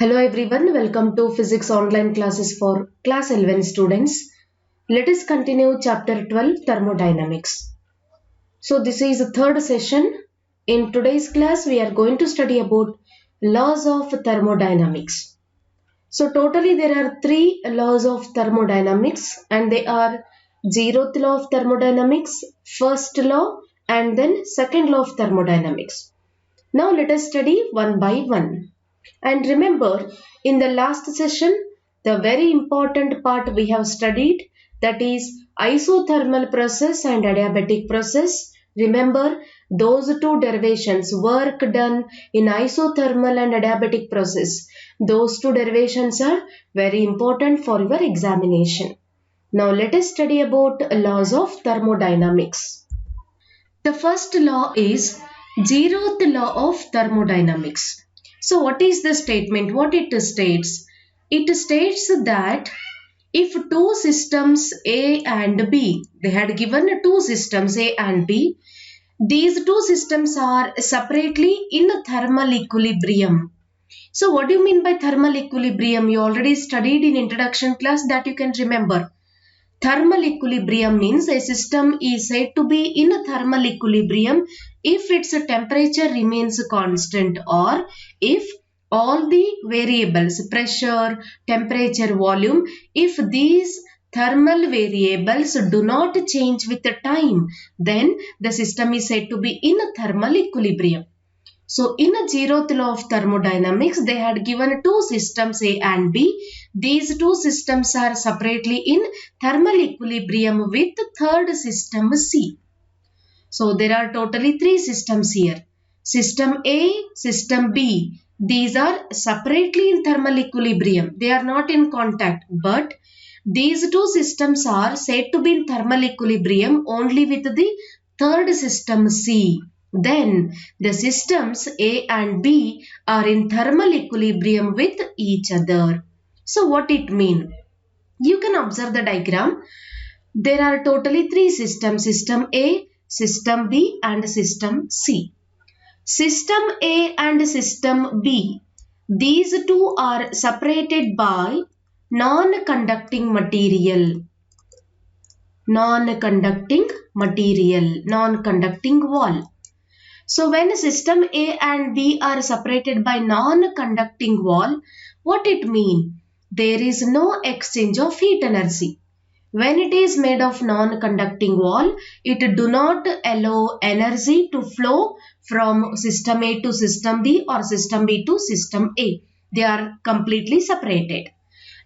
Hello everyone, welcome to Physics online classes for class 11 students. Let us continue chapter 12 thermodynamics. So this is the third session. In today's class we are going to study about laws of thermodynamics. So totally there are three laws of thermodynamics and they are zeroth law of thermodynamics, first law and then second law of thermodynamics. Now let us study one by one. And remember, in the last session, the very important part we have studied, that is isothermal process and adiabatic process. Remember, those two derivations, work done in isothermal and adiabatic process. Those two derivations are very important for your examination. Now let us study about laws of thermodynamics. The first law is zeroth law of thermodynamics. So what is the statement? What it states? It states that if two systems A and B, they had given two systems A and B, these two systems are separately in thermal equilibrium. So what do you mean by thermal equilibrium? You already studied in introduction class that you can remember. Thermal equilibrium means a system is said to be in a thermal equilibrium if its temperature remains constant or if all the variables, pressure, temperature, volume, if these thermal variables do not change with the time, then the system is said to be in a thermal equilibrium. So in a zeroth law of thermodynamics, they had given two systems A and B. These two systems are separately in thermal equilibrium with the third system C. So there are totally three systems here. System A, system B. These are separately in thermal equilibrium. They are not in contact, but these two systems are said to be in thermal equilibrium only with the third system C. Then the systems A and B are in thermal equilibrium with each other. So what it means? You can observe the diagram. There are totally three systems, system A, system B and system C. System A and system B, these two are separated by non-conducting material, non-conducting wall. So when system A and B are separated by non-conducting wall, what it means? There is no exchange of heat energy. When it is made of non-conducting wall, it do not allow energy to flow from system A to system B or system B to system A. They are completely separated.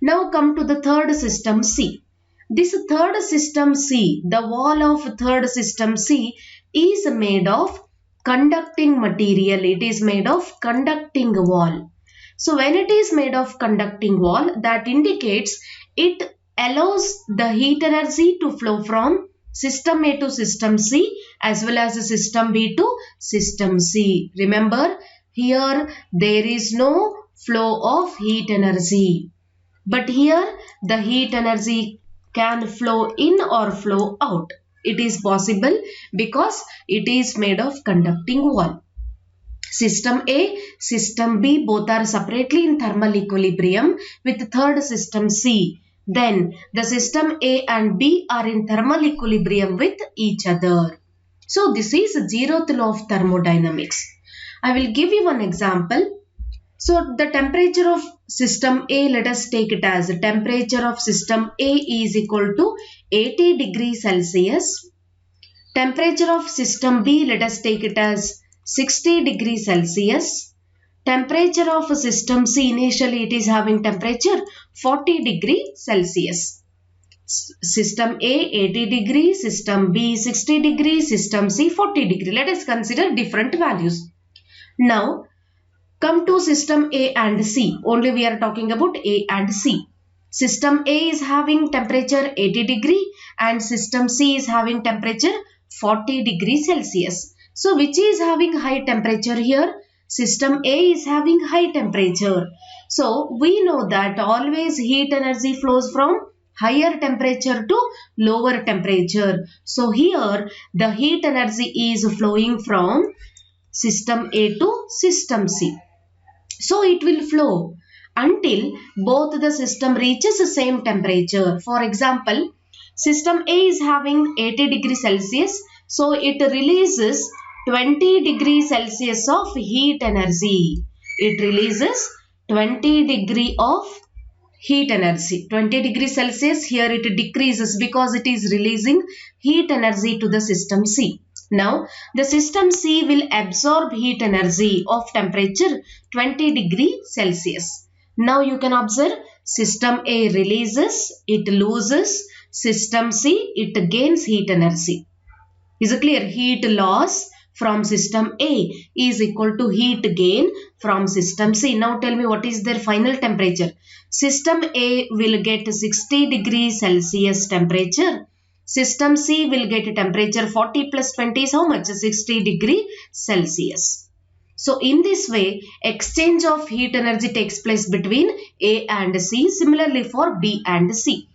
Now come to the third system C. This third system C, the wall of third system C is made of conducting material. It is made of conducting wall. So when it is made of conducting wall, that indicates it allows the heat energy to flow from system A to system C as well as system B to system C. Remember, here there is no flow of heat energy. But here the heat energy can flow in or flow out. It is possible because it is made of conducting wall. System A, system B both are separately in thermal equilibrium with third system C. Then the system A and B are in thermal equilibrium with each other. So this is zeroth law of thermodynamics. I will give you one example. So the temperature of system A, let us take it as the temperature of system A is equal to 80 degrees Celsius. Temperature of system B, let us take it as 60 degrees Celsius. Temperature of system C, initially it is having temperature 40 degrees Celsius. System A 80 degrees, system B 60 degrees, system C 40 degrees. Let us consider different values. Now come to system A and C. Only we are talking about A and C. System A is having temperature 80 degree and system C is having temperature 40 degrees Celsius. So which is having high temperature here? System A is having high temperature. So we know that always heat energy flows from higher temperature to lower temperature. So here the heat energy is flowing from system A to system C. So it will flow until both the system reaches the same temperature. For example, system A is having 80 degrees Celsius, so it releases 20 degrees Celsius of heat energy. It releases 20 degree of heat energy. 20 degrees Celsius, here it decreases because it is releasing heat energy to the system C. Now, the system C will absorb heat energy of temperature 20 degree Celsius. Now, you can observe system A releases, it loses, system C, it gains heat energy. Is it clear? Heat loss from system A is equal to heat gain from system C. Now tell me what is their final temperature. System A will get 60 degrees Celsius temperature. System C will get a temperature 40 plus 20 is how much? 60 degree Celsius. So in this way, exchange of heat energy takes place between A and C. Similarly for B and C.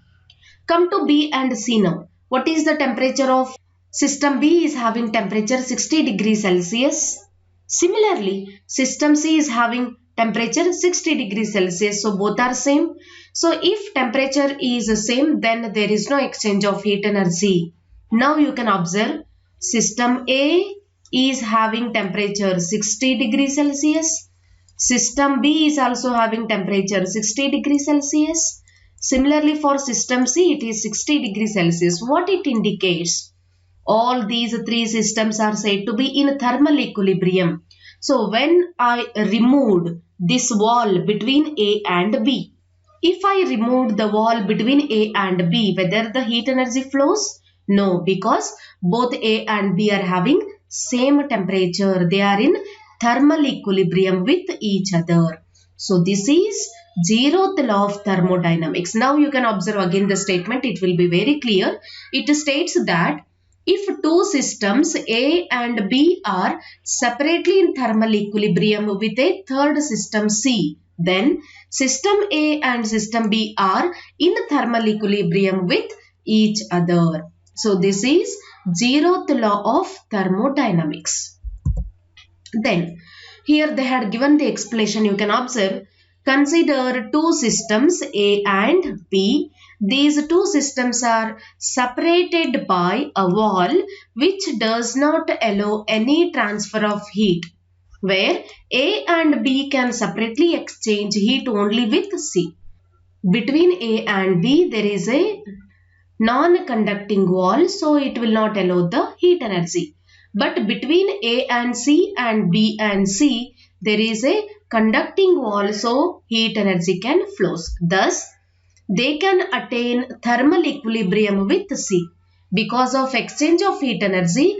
Come to B and C now. What is the temperature of system B is having temperature 60 degrees Celsius. Similarly, system C is having temperature 60 degrees Celsius. So both are same. So if temperature is the same, then there is no exchange of heat energy. Now you can observe system A is having temperature 60 degrees Celsius. System B is also having temperature 60 degrees Celsius. Similarly for system C, it is 60 degrees Celsius. What it indicates? All these three systems are said to be in thermal equilibrium. So when I removed this wall between A and B, if I removed the wall between A and B, whether the heat energy flows? No, because both A and B are having same temperature. They are in thermal equilibrium with each other. So this is 0th law of thermodynamics. Now you can observe again the statement. It will be very clear. It states that if two systems A and B are separately in thermal equilibrium with a third system C, then system A and system B are in thermal equilibrium with each other. So this is 0th law of thermodynamics. Then here they had given the explanation. You can observe, consider two systems A and B. These two systems are separated by a wall which does not allow any transfer of heat, where A and B can separately exchange heat only with C. Between A and B there is a non-conducting wall, so it will not allow the heat energy. But between A and C and B and C, there is a conducting wall, so heat energy can flow. Thus, they can attain thermal equilibrium with C. Because of exchange of heat energy,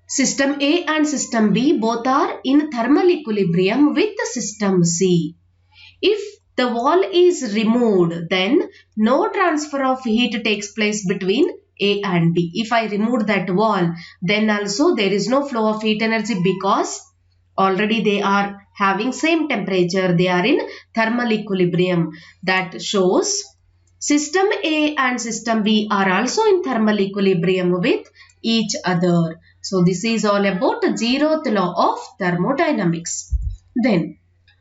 system A and system B both are in thermal equilibrium with system C. If the wall is removed, then no transfer of heat takes place between A and B. If I remove that wall, then also there is no flow of heat energy because already they are having same temperature. They are in thermal equilibrium. That shows system A and system B are also in thermal equilibrium with each other. So this is all about 0th law of thermodynamics. Then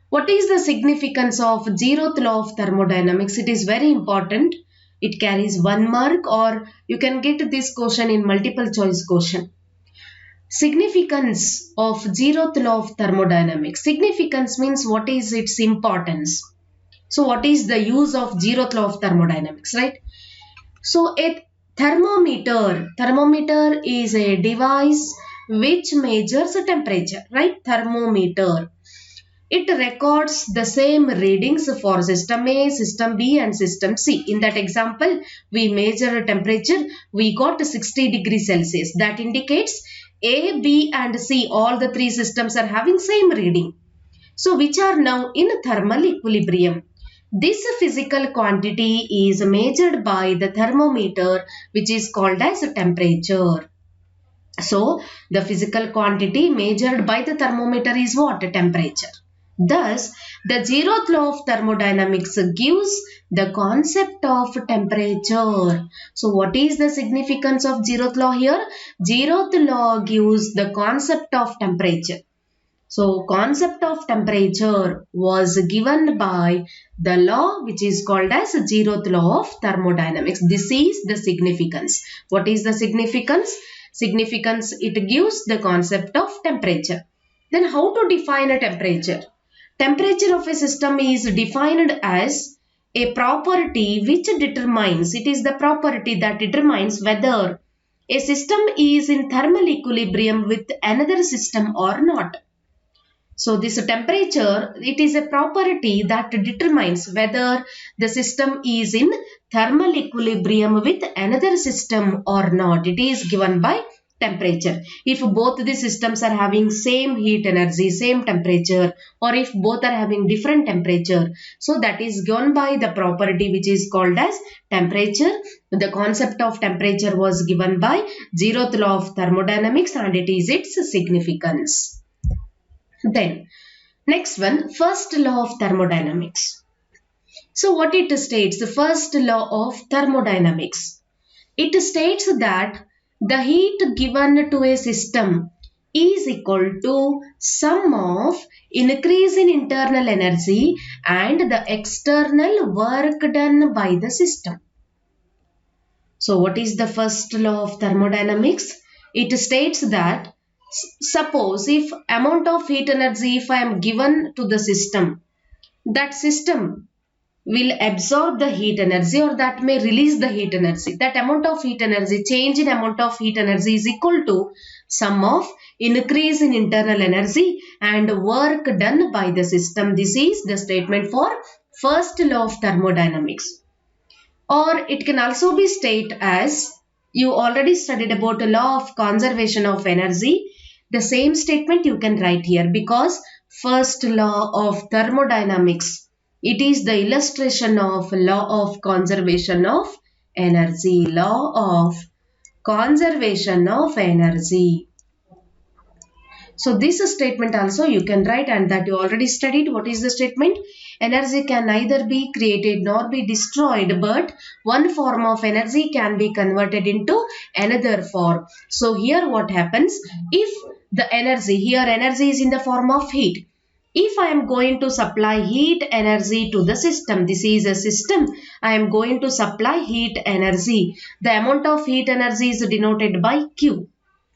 what is the significance of 0th law of thermodynamics? It is very important. It carries 1 mark, or you can get this question in multiple choice question. Significance of 0th law of thermodynamics. Significance means what is its importance. So what is the use of 0th law of thermodynamics, right? So a thermometer is a device which measures temperature, right? Thermometer. It records the same readings for system A, system B and system C. In that example, we measure temperature. We got 60 degrees Celsius. That indicates A, B and C, all the three systems are having same reading. So which are now in thermal equilibrium. This physical quantity is measured by the thermometer, which is called as temperature. So the physical quantity measured by the thermometer is what? Temperature. Thus, the 0th law of thermodynamics gives the concept of temperature. So, what is the significance of 0th law here? 0th law gives the concept of temperature. So concept of temperature was given by the law which is called as zeroth law of thermodynamics. This is the significance. What is the significance? Significance, it gives the concept of temperature. Then how to define a temperature? Temperature of a system is defined as a property which determines, it is the property that determines whether a system is in thermal equilibrium with another system or not. So this temperature, it is a property that determines whether the system is in thermal equilibrium with another system or not. It is given by temperature. If both the systems are having same heat energy, same temperature, or if both are having different temperature, so that is given by the property which is called as temperature. The concept of temperature was given by zeroth law of thermodynamics and it is its significance. Then, next one, first law of thermodynamics. So, what it states, the first law of thermodynamics? It states that the heat given to a system is equal to sum of increase in internal energy and the external work done by the system. So, what is the first law of thermodynamics? It states that suppose if amount of heat energy if I am given to the system, that system will absorb the heat energy or that may release the heat energy. That amount of heat energy, change in amount of heat energy is equal to sum of increase in internal energy and work done by the system. This is the statement for first law of thermodynamics. Or it can also be stated as, you already studied about the law of conservation of energy. The same statement you can write here because first law of thermodynamics, it is the illustration of law of conservation of energy. Law of conservation of energy. So this statement also you can write and that you already studied. What is the statement? Energy can neither be created nor be destroyed, but one form of energy can be converted into another form. So here what happens? If the energy, here energy is in the form of heat. If I am going to supply heat energy to the system, this is a system, I am going to supply heat energy. The amount of heat energy is denoted by Q,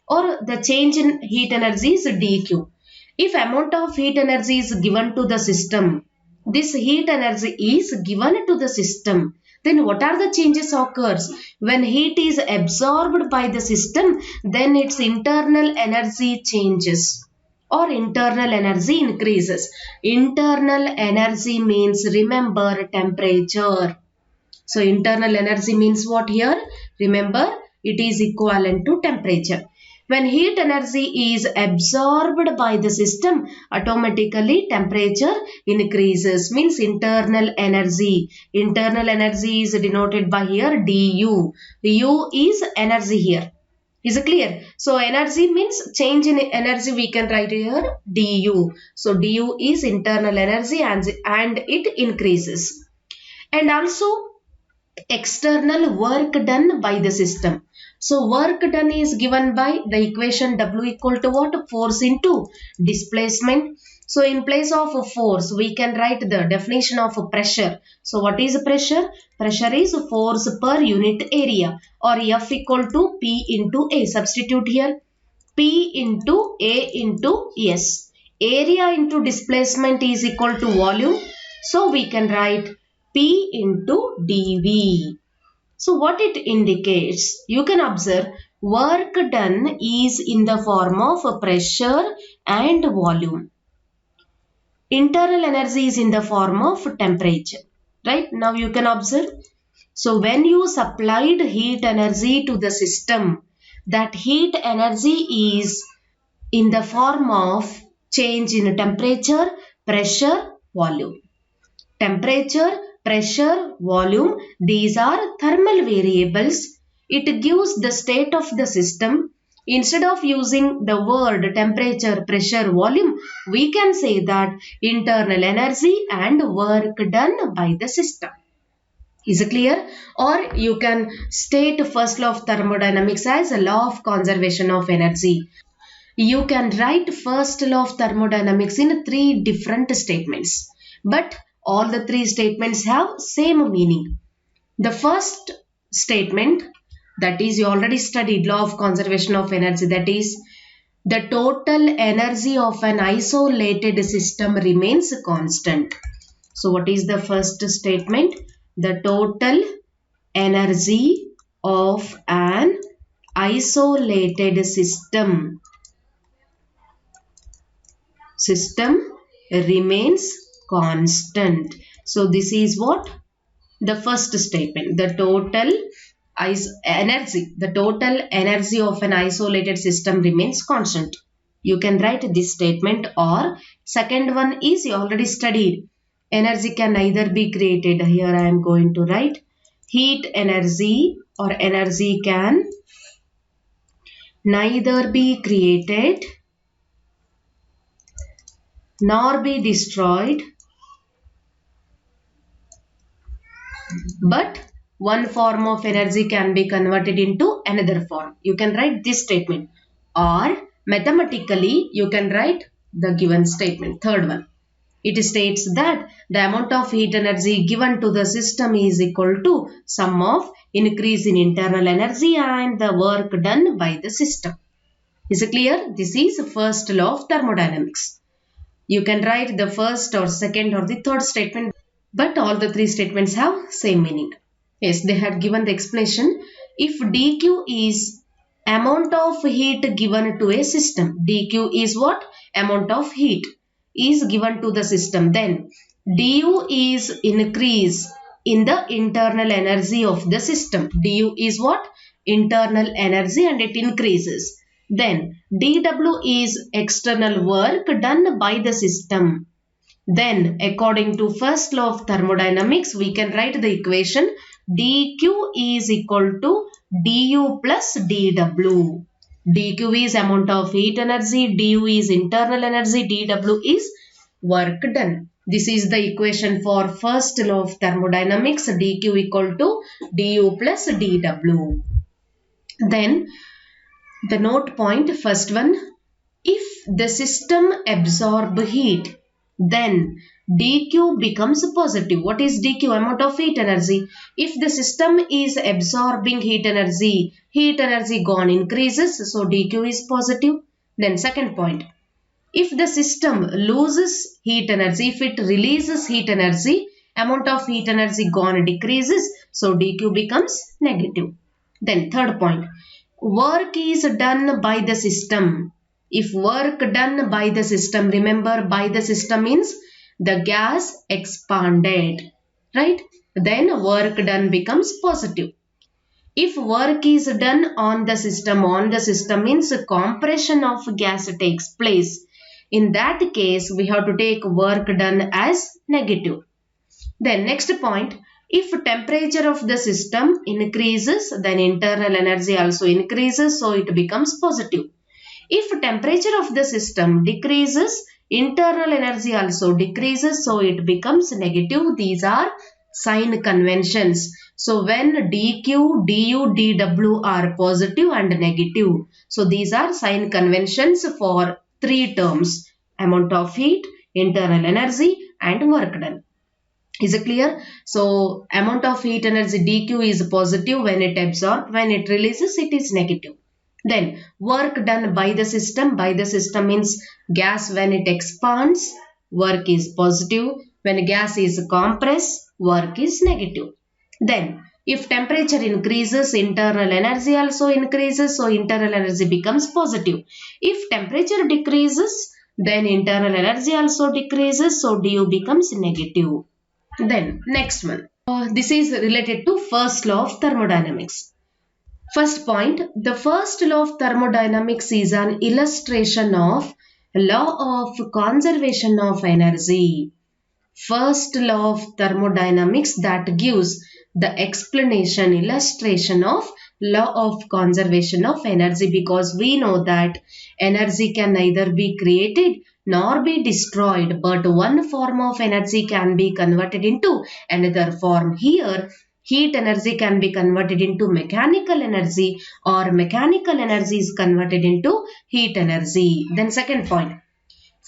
or the change in heat energy is dQ. If amount of heat energy is given to the system, this heat energy is given to the system, then what are the changes occurs? When heat is absorbed by the system, then its internal energy changes or internal energy increases. Internal energy means, remember, temperature. So internal energy means what here? Remember, it is equivalent to temperature. When heat energy is absorbed by the system, automatically temperature increases, means internal energy. Internal energy is denoted by here du. U is energy here. Is it clear? So energy means change in energy, we can write here du. So du is internal energy and it increases. And also external work done by the system. So work done is given by the equation W equal to what? Force into displacement. So in place of force, we can write the definition of pressure. So what is pressure? Pressure is force per unit area, or F equal to P into A. Substitute here P into A into S. Area into displacement is equal to volume. So we can write P into dV. So what it indicates, you can observe work done is in the form of pressure and volume. Internal energy is in the form of temperature. Right? Now you can observe. So when you supplied heat energy to the system, that heat energy is in the form of change in temperature, pressure, volume. Temperature, pressure, volume, these are thermal variables. It gives the state of the system. Instead of using the word temperature, pressure, volume, we can say that internal energy and work done by the system. Is it clear? Or you can state first law of thermodynamics as a law of conservation of energy. You can write first law of thermodynamics in 3 different statements, but all the 3 statements have same meaning. The first statement, that is, you already studied law of conservation of energy, that is, the total energy of an isolated system remains constant. So what is the first statement? The total energy of an isolated system remains constant. So this is what? The first statement. The total energy of an isolated system remains constant. You can write this statement, or second one is you already studied. Energy can either be created. Here I am going to write heat energy, or energy can neither be created nor be destroyed, but one form of energy can be converted into another form. You can write this statement, or mathematically you can write the given statement, third one. It states that the amount of heat energy given to the system is equal to sum of increase in internal energy and the work done by the system. Is it clear? This is first law of thermodynamics. You can write the first or second or the third statement, but all the 3 statements have same meaning. Yes, they had given the explanation. If dq is amount of heat given to a system, dq is what? Amount of heat is given to the system. Then du is increase in the internal energy of the system. Du is what? Internal energy, and it increases. Then dw is external work done by the system. Then according to first law of thermodynamics, we can write the equation dq is equal to du plus dw. dq is amount of heat energy, du is internal energy, dw is work done. This is the equation for first law of thermodynamics, dq equal to du plus dw. Then the note point, first one, if the system absorb heat, then dq becomes positive. What is dq? Amount of heat energy. If the system is absorbing heat energy gone increases, so dq is positive. Then second point, if the system loses heat energy, if it releases heat energy, amount of heat energy gone decreases, so dq becomes negative. Then third point, work is done by the system. If work done by the system, remember by the system means the gas expanded, right? Then work done becomes positive. If work is done on the system means compression of gas takes place. In that case, we have to take work done as negative. Then next point, if temperature of the system increases, then internal energy also increases, so it becomes positive. If temperature of the system decreases, internal energy also decreases, so it becomes negative. These are sign conventions. So when dq, du, dw are positive and negative, so these are sign conventions for 3 terms: amount of heat, internal energy and work done. Is it clear? So amount of heat energy dq is positive when it absorbs, when it releases it is negative. Then work done by the system means gas when it expands, work is positive. When gas is compressed, work is negative. Then if temperature increases, internal energy also increases, so internal energy becomes positive. If temperature decreases, then internal energy also decreases, so du becomes negative. Then next one. This is related to first law of thermodynamics. First point, the first law of thermodynamics is an illustration of law of conservation of energy. First law of thermodynamics that gives the explanation, illustration of law of conservation of energy, because we know that energy can neither be created nor be destroyed, but one form of energy can be converted into another form. Here heat energy can be converted into mechanical energy, or mechanical energy is converted into heat energy. Then second point,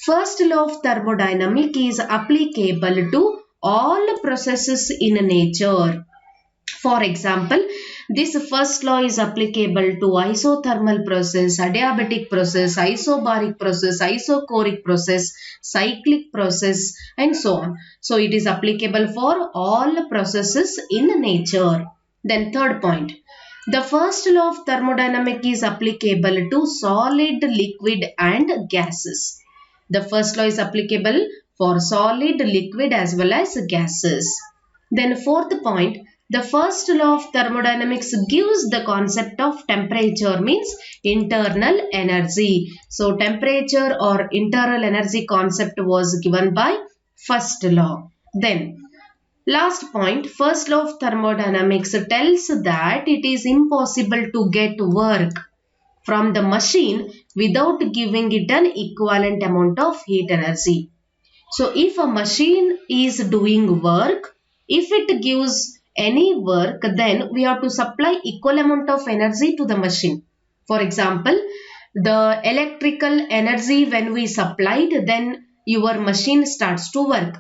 first law of thermodynamics is applicable to all processes in nature. For example, this first law is applicable to isothermal process, adiabatic process, isobaric process, isochoric process, cyclic process, and so on. So it is applicable for all processes in nature. Then third point, the first law of thermodynamics is applicable to solid, liquid, and gases. The first law is applicable for solid, liquid, as well as gases. Then fourth point, the first law of thermodynamics gives the concept of temperature, means internal energy. So temperature or internal energy concept was given by first law. Then last point, first law of thermodynamics tells that it is impossible to get work from the machine without giving it an equivalent amount of heat energy. So if a machine is doing work, if it gives any work, then we have to supply equal amount of energy to the machine. For example, the electrical energy when we supplied, then your machine starts to work.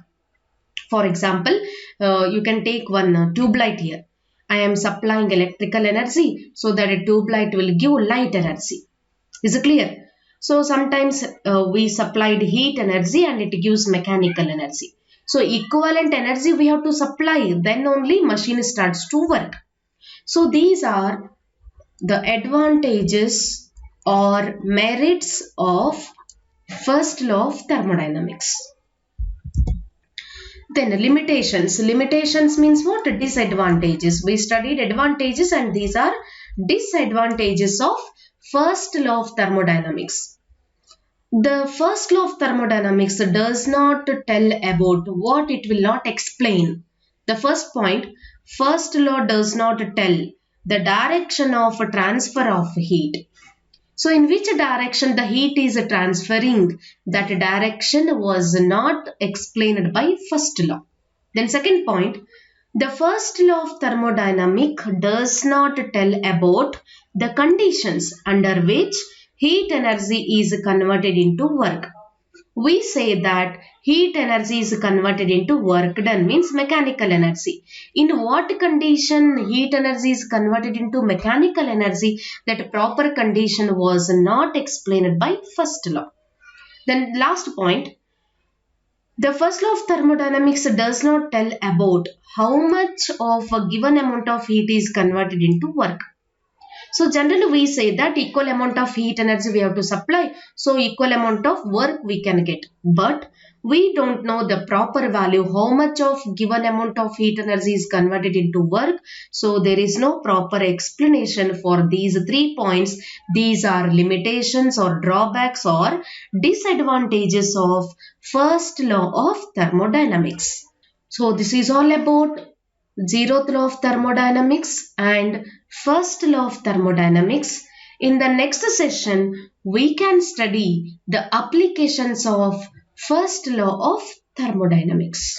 For example, you can take one tube light here. I am supplying electrical energy so that a tube light will give light energy. Is it clear? So sometimes we supplied heat energy and it gives mechanical energy. So equivalent energy we have to supply, then only machine starts to work. So these are the advantages or merits of first law of thermodynamics. Then limitations. Limitations means what? Disadvantages. We studied advantages and these are disadvantages of first law of thermodynamics. The first law of thermodynamics does not tell about what it will not explain. The first point, first law does not tell the direction of transfer of heat. So in which direction the heat is transferring, that direction was not explained by first law. Then second point, the first law of thermodynamics does not tell about the conditions under which heat energy is converted into work. We say that heat energy is converted into work done, means mechanical energy. In what condition heat energy is converted into mechanical energy, that proper condition was not explained by first law. Then last point, the first law of thermodynamics does not tell about how much of a given amount of heat is converted into work. So generally we say that equal amount of heat energy we have to supply, so equal amount of work we can get. But we don't know the proper value, how much of given amount of heat energy is converted into work. So there is no proper explanation for these 3 points. These are limitations or drawbacks or disadvantages of first law of thermodynamics. So this is all about zeroth law of thermodynamics and first law of thermodynamics. In the next session, we can study the applications of first law of thermodynamics.